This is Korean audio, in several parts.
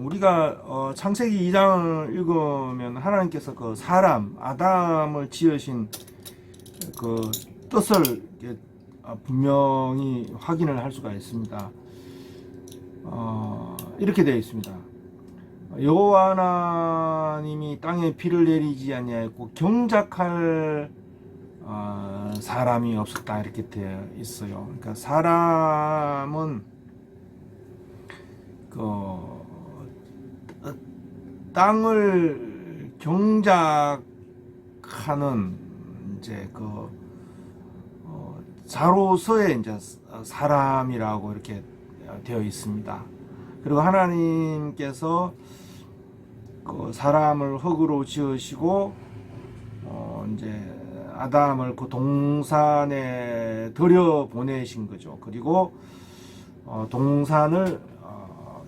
우리가 창세기 2장을 읽으면 하나님께서 그 사람 아담을 지으신 그 뜻을 분명히 확인을 할 수가 있습니다. 이렇게 되어 있습니다. 여호와 하나님이 땅에 비를 내리지 아니하였고 경작할 사람이 없었다, 이렇게 되어 있어요. 그러니까 사람은 그 땅을 경작하는 이제 그 자로서의 이제 사람이라고 이렇게 되어 있습니다. 그리고 하나님께서 그 사람을 흙으로 지으시고 이제 아담을 그 동산에 들여 보내신 거죠. 그리고 동산을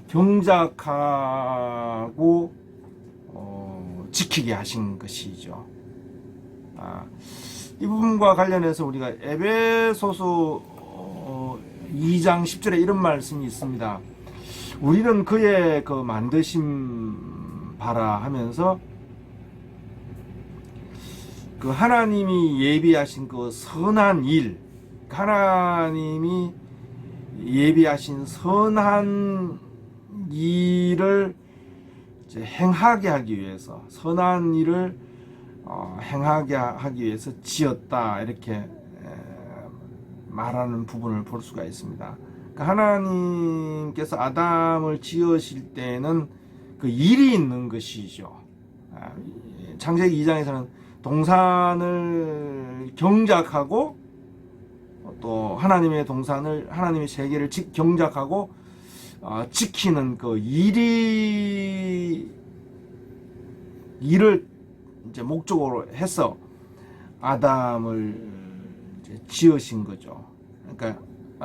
경작하고 지키게 하신 것이죠. 이 부분과 관련해서 우리가 에베소서 2장 10절에 이런 말씀이 있습니다. 우리는 그의 그 만드심 바라 하면서 그 하나님이 예비하신 그 선한 일, 하나님이 예비하신 선한 일을 이제 행하게 하기 위해서, 선한 일을 행하게 하기 위해서 지었다, 이렇게 말하는 부분을 볼 수가 있습니다. 그러니까 하나님께서 아담을 지으실 때는 그 일이 있는 것이죠. 창세기 2장에서는 동산을 경작하고 또 하나님의 동산을, 하나님의 세계를 경작하고 지키는 그 일을 이제 목적으로 해서 아담을 이제 지으신 거죠. 그러니까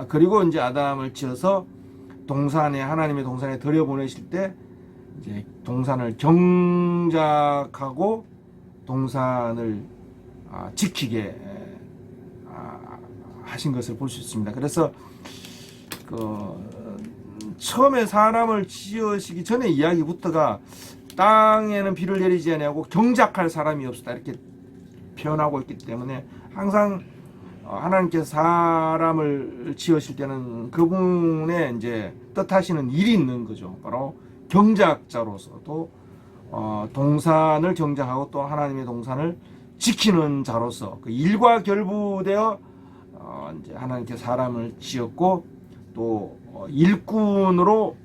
그리고 이제 아담을 지어서 동산에, 하나님의 동산에 들여보내실 때 이제 동산을 경작하고 동산을 지키게 하신 것을 볼 수 있습니다. 그래서 처음에 사람을 지으시기 전의 이야기부터가 땅에는 비를 내리지 아니하고 경작할 사람이 없었다, 이렇게 표현하고 있기 때문에 항상 하나님께서 사람을 지으실 때는 그분의 이제 뜻하시는 일이 있는 거죠. 바로 경작자로서 또 동산을 경작하고 또 하나님의 동산을 지키는 자로서 그 일과 결부되어 이제 하나님께서 사람을 지었고 또 일꾼으로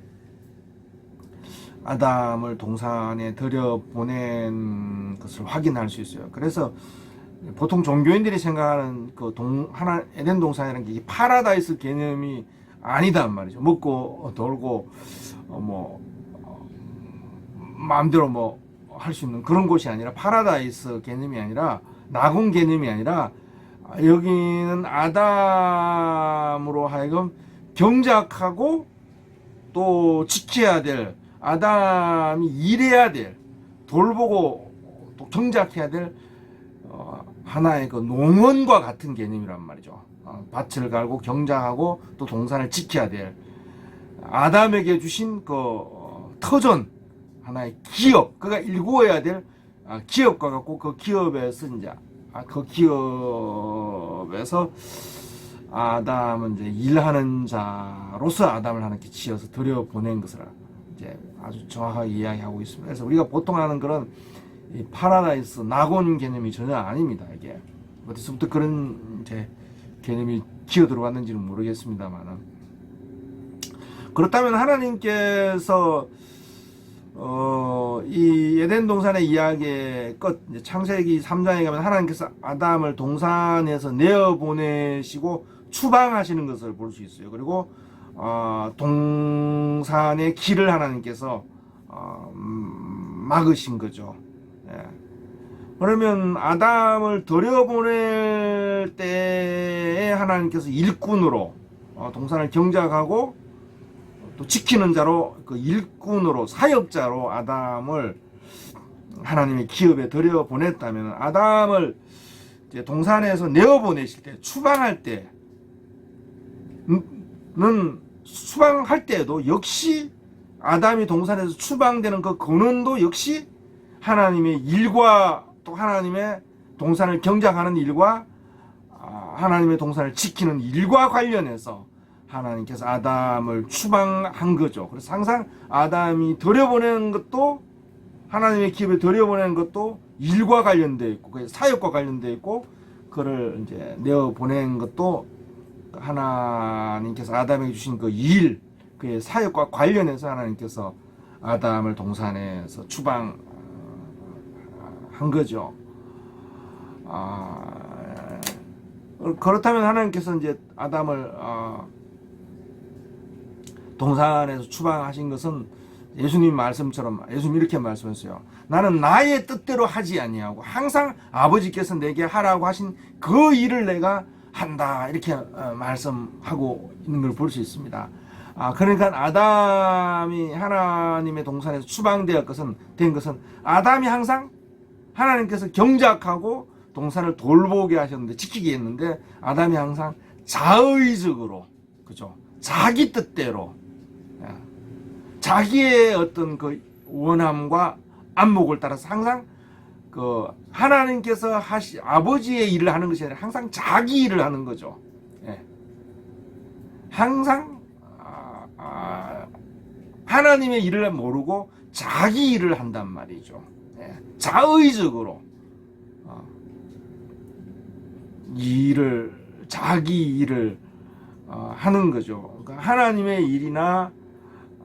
아담을 동산에 들여보낸 것을 확인할 수 있어요. 그래서 보통 종교인들이 생각하는 그 에덴 동산이라는 게 파라다이스 개념이 아니단 말이죠. 먹고 돌고 마음대로 할 수 있는 그런 곳이 아니라, 파라다이스 개념이 아니라, 낙원 개념이 아니라, 여기는 아담으로 하여금 경작하고 또 지켜야 될, 아담이 일해야 될, 돌보고 또 경작해야 될 하나의 그 농원과 같은 개념이란 말이죠. 밭을 갈고 경작하고 또 동산을 지켜야 될 아담에게 주신 그 터전, 하나의 기업, 그가 일구어야 될 기업과 같고, 그 기업에서 이제 아담은 이제 일하는 자로서 아담을 하나님께 지어서 들여보낸 것을 이제 아주 정확하게 이야기하고 있습니다. 그래서 우리가 보통 하는 그런 이 파라다이스 낙원 개념이 전혀 아닙니다. 이게 어디서부터 그런 이제 개념이 기어 들어왔는지는 모르겠습니다만, 그렇다면 하나님께서 이 에덴 동산의 이야기의 끝, 이제 창세기 3장에 가면 하나님께서 아담을 동산에서 내어보내시고 추방하시는 것을 볼 수 있어요. 그리고 동산의 길을 하나님께서 막으신 거죠. 예. 그러면 아담을 들여보낼 때에 하나님께서 일꾼으로 동산을 경작하고 또 지키는 자로, 그 일꾼으로, 사역자로 아담을 하나님의 기업에 들여보냈다면, 아담을 이제 동산에서 내어보내실 때, 추방할 때는, 추방할 때에도 역시 아담이 동산에서 추방되는 그 근원도 역시 하나님의 일과 또 하나님의 동산을 경작하는 일과 하나님의 동산을 지키는 일과 관련해서 하나님께서 아담을 추방한 거죠. 그래서 항상 아담이 들여보내는 것도 하나님의 기업에 들여보내는 것도 일과 관련되어 있고 그 사역과 관련되어 있고 그를 이제 내어 보낸 것도 하나님께서 아담에게 주신 그 일, 그의 사역과 관련해서 하나님께서 아담을 동산에서 추방한 거죠. 그렇다면 하나님께서 이제 아담을 동산에서 추방하신 것은 예수님 말씀처럼 예수님 이렇게 말씀했어요. 나는 나의 뜻대로 하지 아니하고 항상 아버지께서 내게 하라고 하신 그 일을 내가 한다 이렇게 말씀하고 있는 걸 볼 수 있습니다. 그러니까 아담이 하나님의 동산에서 추방된 것은 아담이 항상 하나님께서 경작하고 동산을 돌보게 하셨는데 지키게 했는데 아담이 항상 자의적으로 그죠? 자기 뜻대로 자기의 어떤 그 원함과 안목을 따라서 항상 그 하나님께서 아버지의 일을 하는 것이 아니라 항상 자기 일을 하는 거죠. 예. 항상 하나님의 일을 모르고 자기 일을 한단 말이죠. 예. 자의적으로 자기 일을 하는 거죠. 그러니까 하나님의 일이나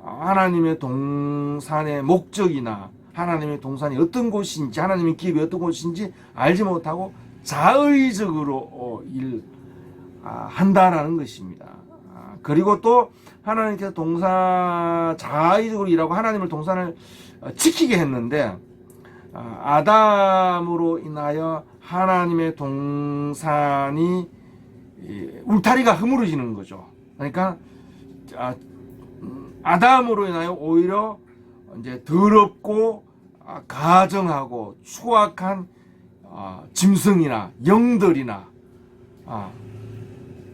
하나님의 동산의 목적이나 하나님의 동산이 어떤 곳인지 하나님의 기업이 어떤 곳인지 알지 못하고 자의적으로 한다라는 것입니다. 그리고 또 하나님께서 자의적으로 일하고 하나님을 동산을 지키게 했는데 아담으로 인하여 하나님의 동산이 울타리가 허물어지는 거죠. 그러니까 아담으로 인하여 오히려 이제 더럽고 가정하고 추악한 짐승이나 영들이나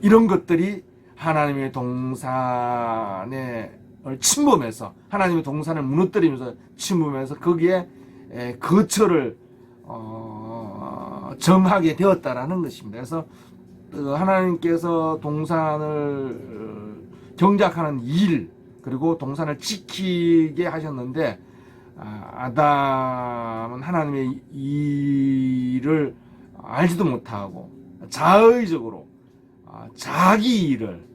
이런 것들이 하나님의 동산에 침범해서 하나님의 동산을 무너뜨리면서 침범해서 거기에 거처를 정하게 되었다라는 것입니다. 그래서 하나님께서 동산을 경작하는 일 그리고 동산을 지키게 하셨는데 아담은 하나님의 일을 알지도 못하고 자의적으로 자기 일을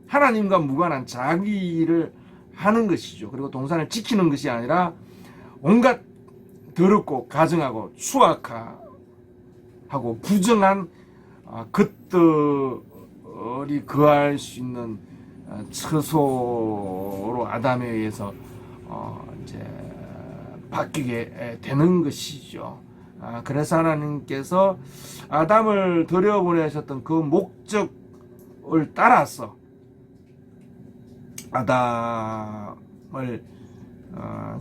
하나님과 무관한 자기 일을 하는 것이죠. 그리고 동산을 지키는 것이 아니라 온갖 더럽고 가증하고 추악하고 부정한 것들이 거할 수 있는 처소로 아담에 의해서 이제 바뀌게 되는 것이죠. 그래서 하나님께서 아담을 들여보내셨던 그 목적을 따라서 아담을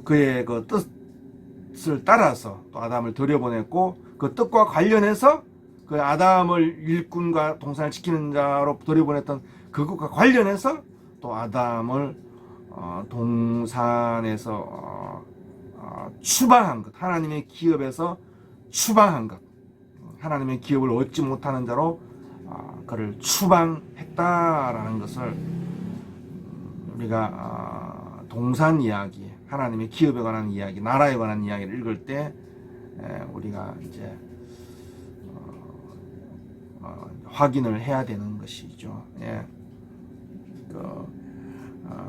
그의 그 뜻을 따라서 또 아담을 들여보냈고 그 뜻과 관련해서 그 아담을 일꾼과 동산을 지키는 자로 들여보냈던 그것과 관련해서 또 아담을 동산에서 추방한 것, 하나님의 기업에서 추방한 것, 하나님의 기업을 얻지 못하는 자로 그를 추방했다라는 것을 우리가 동산 이야기, 하나님의 기업에 관한 이야기, 나라에 관한 이야기를 읽을 때 우리가 이제 확인을 해야 되는 것이죠. 예.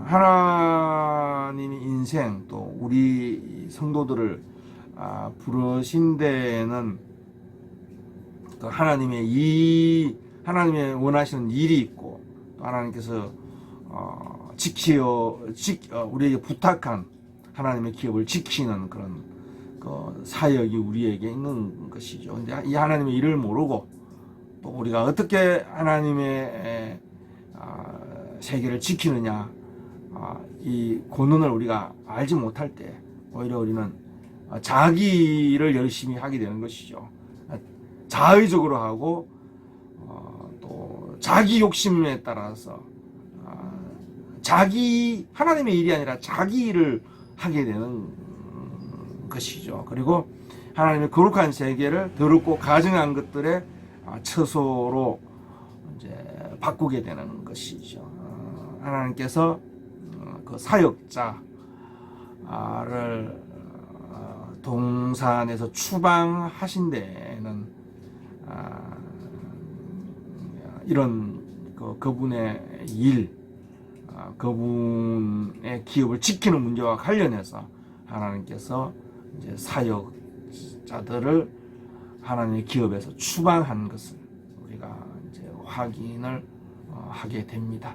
하나님이 인생 또 우리 성도들을 부르신 데에는 그 하나님의 원하시는 일이 있고 또 하나님께서 우리에게 부탁한 하나님의 기업을 지키는 그런 그 사역이 우리에게 있는 것이죠. 근데 이 하나님의 일을 모르고 또 우리가 어떻게 하나님의 세계를 지키느냐 이 권능을 우리가 알지 못할 때 오히려 우리는 자기 일을 열심히 하게 되는 것이죠. 자의적으로 하고 또 자기 욕심에 따라서 하나님의 일이 아니라 자기 일을 하게 되는 것이죠. 그리고 하나님의 거룩한 세계를 더럽고 가증한 것들의 처소로 이제 바꾸게 되는 것이죠. 하나님께서 그 사역자를 동산에서 추방하신 데에는 이런 그분의 일, 그분의 기업을 지키는 문제와 관련해서 하나님께서 이제 사역자들을 하나님의 기업에서 추방한 것을 우리가 이제 확인을 하게 됩니다.